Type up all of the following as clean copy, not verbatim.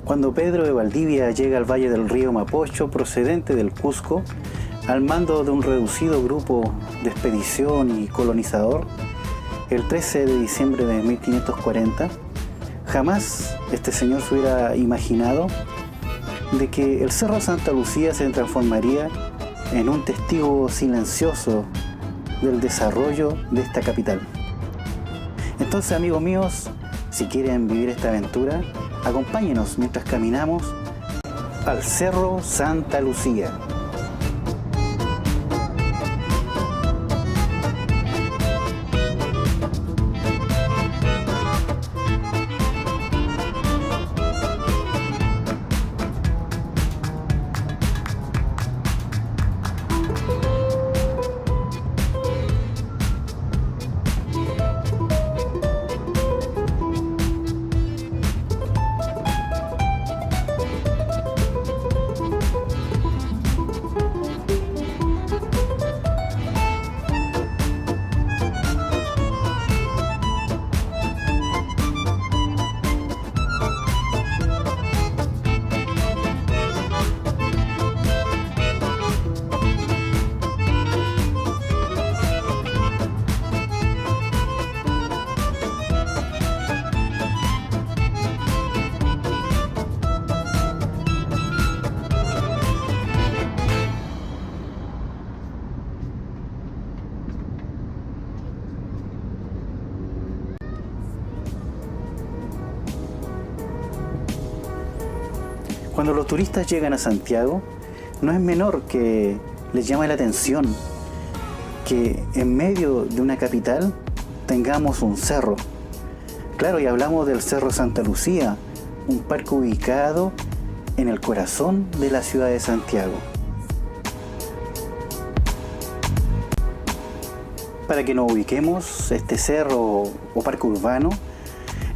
Cuando Pedro de Valdivia llega al valle del río Mapocho procedente del Cusco, al mando de un reducido grupo de expedición y colonizador, el 13 de diciembre de 1540, jamás este señor se hubiera imaginado de que el Cerro Santa Lucía se transformaría en un testigo silencioso del desarrollo de esta capital. Entonces, amigos míos, si quieren vivir esta aventura, acompáñenos mientras caminamos al Cerro Santa Lucía. Cuando los turistas llegan a Santiago, no es menor que les llame la atención que en medio de una capital tengamos un cerro. Claro, y hablamos del Cerro Santa Lucía, un parque ubicado en el corazón de la ciudad de Santiago. Para que nos ubiquemos, este cerro o parque urbano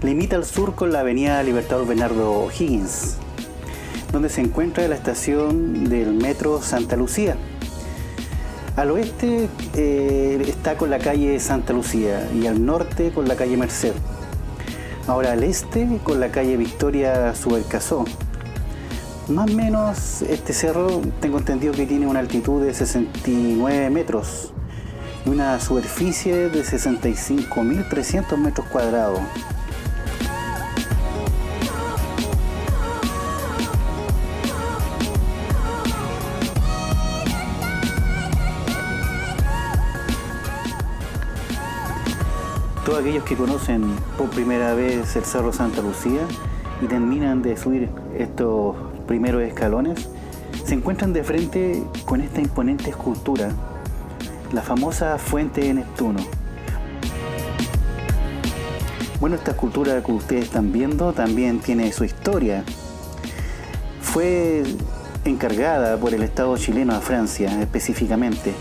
limita al sur con la avenida Libertador Bernardo O'Higgins, donde se encuentra la estación del metro Santa Lucía. Al oeste está con la calle Santa Lucía y al norte con la calle Merced. Ahora al este con la calle Victoria Subercasó. Más o menos este cerro tengo entendido que tiene una altitud de 69 metros y una superficie de 65.300 metros cuadrados. Todos aquellos que conocen por primera vez el Cerro Santa Lucía y terminan de subir estos primeros escalones, se encuentran de frente con esta imponente escultura, la famosa Fuente de Neptuno. Bueno, esta escultura que ustedes están viendo también tiene su historia. Fue encargada por el Estado chileno a Francia específicamente,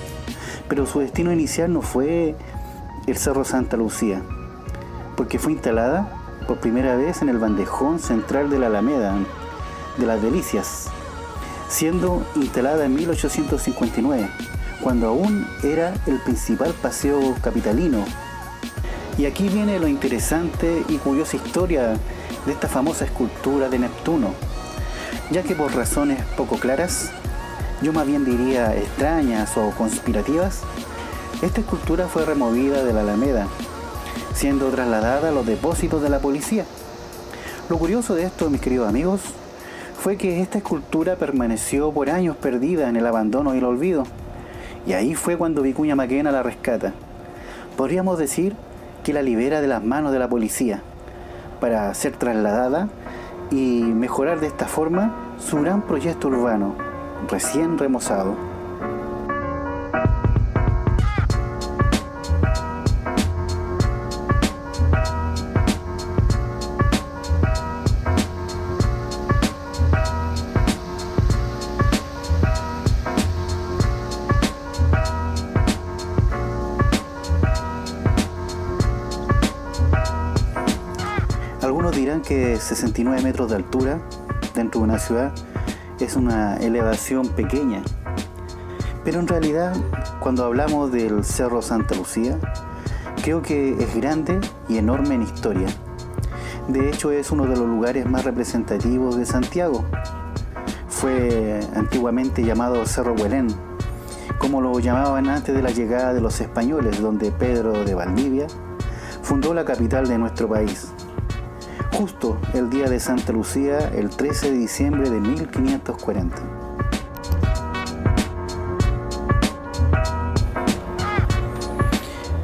pero su destino inicial no fue el Cerro Santa Lucía, porque fue instalada por primera vez en el bandejón central de la Alameda de las Delicias, siendo instalada en 1859, cuando aún era el principal paseo capitalino. Y aquí viene lo interesante y curiosa historia de esta famosa escultura de Neptuno, ya que por razones poco claras, yo más bien diría extrañas o conspirativas, esta escultura fue removida de la Alameda, siendo trasladada a los depósitos de la policía. Lo curioso de esto, mis queridos amigos, fue que esta escultura permaneció por años perdida en el abandono y el olvido, y ahí fue cuando Vicuña Maquena la rescata. Podríamos decir que la libera de las manos de la policía, para ser trasladada y mejorar de esta forma su gran proyecto urbano, recién remozado. Algunos dirán que 69 metros de altura dentro de una ciudad es una elevación pequeña, pero en realidad cuando hablamos del Cerro Santa Lucía creo que es grande y enorme en historia, De hecho, es uno de los lugares más representativos de Santiago. Fue antiguamente llamado Cerro Huelén, como lo llamaban antes de la llegada de los españoles, donde Pedro de Valdivia fundó la capital de nuestro país. Justo el día de Santa Lucía, el 13 de diciembre de 1540.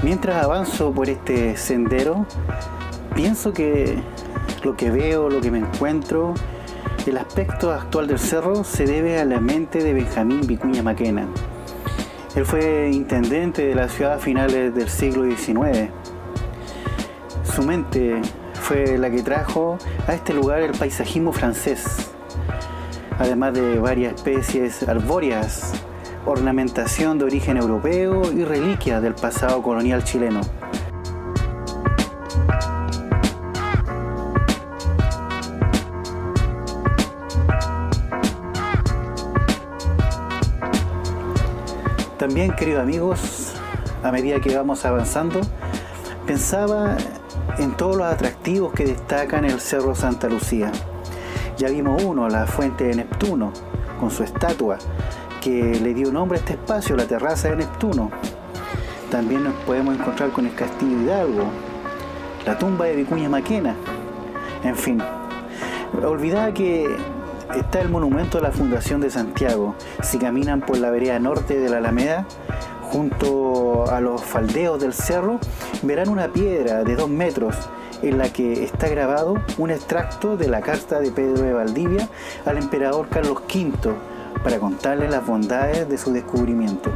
Mientras avanzo por este sendero, pienso que lo que veo, lo que me encuentro, el aspecto actual del cerro se debe a la mente de Benjamín Vicuña Maquena. Él fue intendente de la ciudad a finales del siglo XIX. Su mente fue la que trajo a este lugar el paisajismo francés, además de varias especies arbóreas, ornamentación de origen europeo y reliquias del pasado colonial chileno. También, queridos amigos, a medida que vamos avanzando, pensaba en todos los atractivos que destacan el Cerro Santa Lucía. Ya vimos uno, la Fuente de Neptuno, con su estatua, que le dio nombre a este espacio, la Terraza de Neptuno. También nos podemos encontrar con el Castillo Hidalgo, la tumba de Vicuña Maquena. En fin, olvidaba que está el monumento de la Fundación de Santiago. Si caminan por la vereda norte de la Alameda, junto a los faldeos del cerro, verán una piedra de 2 metros en la que está grabado un extracto de la carta de Pedro de Valdivia al emperador Carlos V para contarle las bondades de su descubrimiento.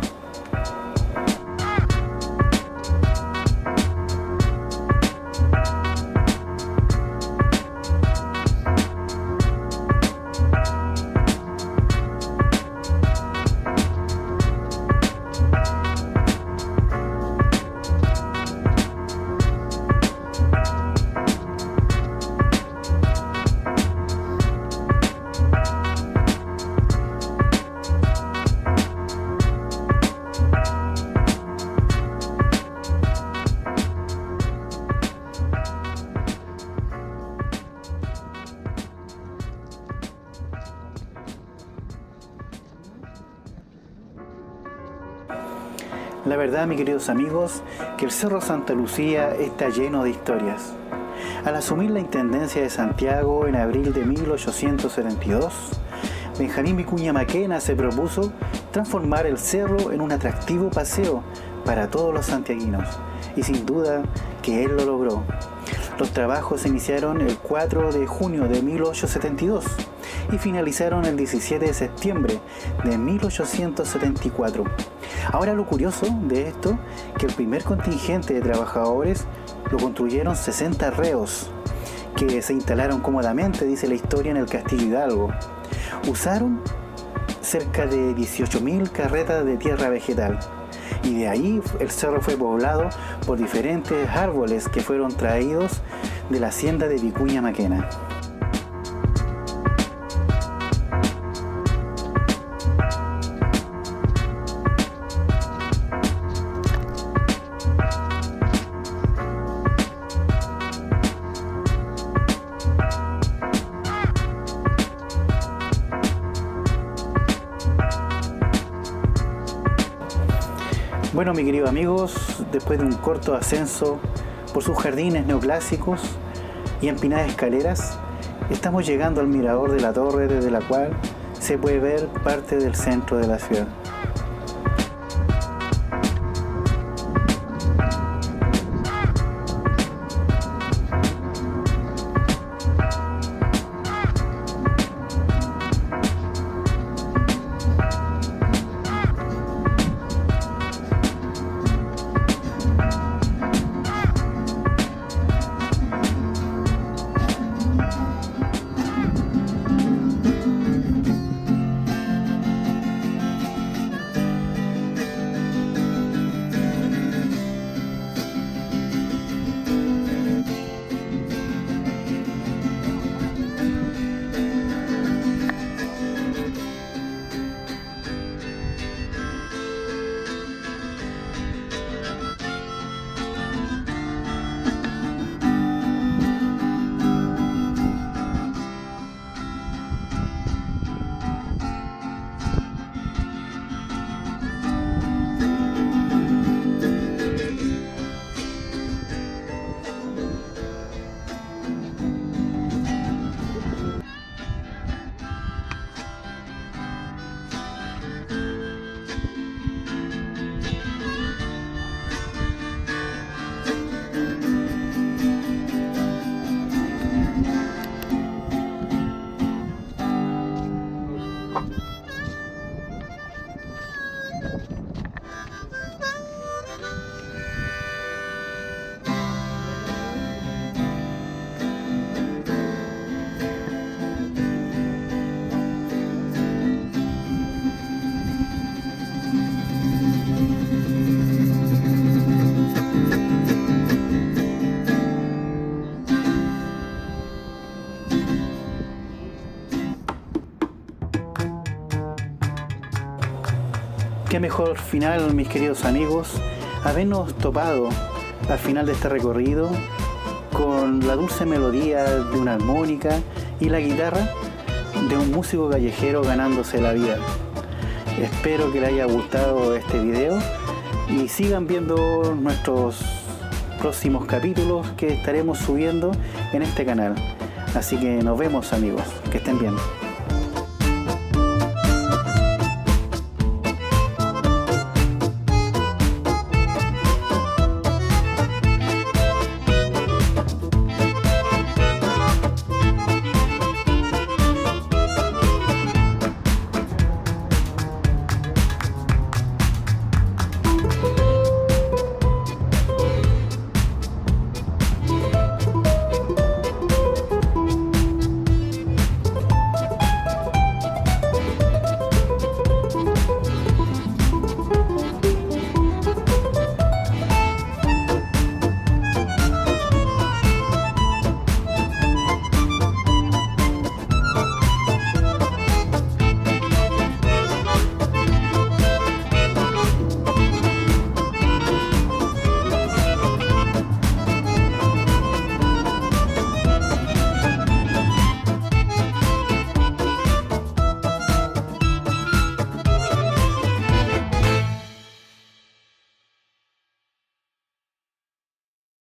La verdad, mis queridos amigos, que el Cerro Santa Lucía está lleno de historias. Al asumir la intendencia de Santiago en abril de 1872, Benjamín Vicuña Maquena se propuso transformar el cerro en un atractivo paseo para todos los santiaguinos, y sin duda que él lo logró. Los trabajos se iniciaron el 4 de junio de 1872 y finalizaron el 17 de septiembre de 1874. Ahora, lo curioso de esto, que el primer contingente de trabajadores lo construyeron 60 reos, que se instalaron cómodamente, dice la historia, en el Castillo Hidalgo. Usaron cerca de 18.000 carretas de tierra vegetal, y de ahí el cerro fue poblado por diferentes árboles que fueron traídos de la hacienda de Vicuña Maquena. Bueno, mis queridos amigos, después de un corto ascenso por sus jardines neoclásicos y empinadas escaleras, estamos llegando al mirador de la torre, desde la cual se puede ver parte del centro de la ciudad. Qué mejor final, mis queridos amigos, habernos topado al final de este recorrido con la dulce melodía de una armónica y la guitarra de un músico callejero ganándose la vida. Espero que les haya gustado este video y sigan viendo nuestros próximos capítulos que estaremos subiendo en este canal. Así que nos vemos, amigos, que estén bien.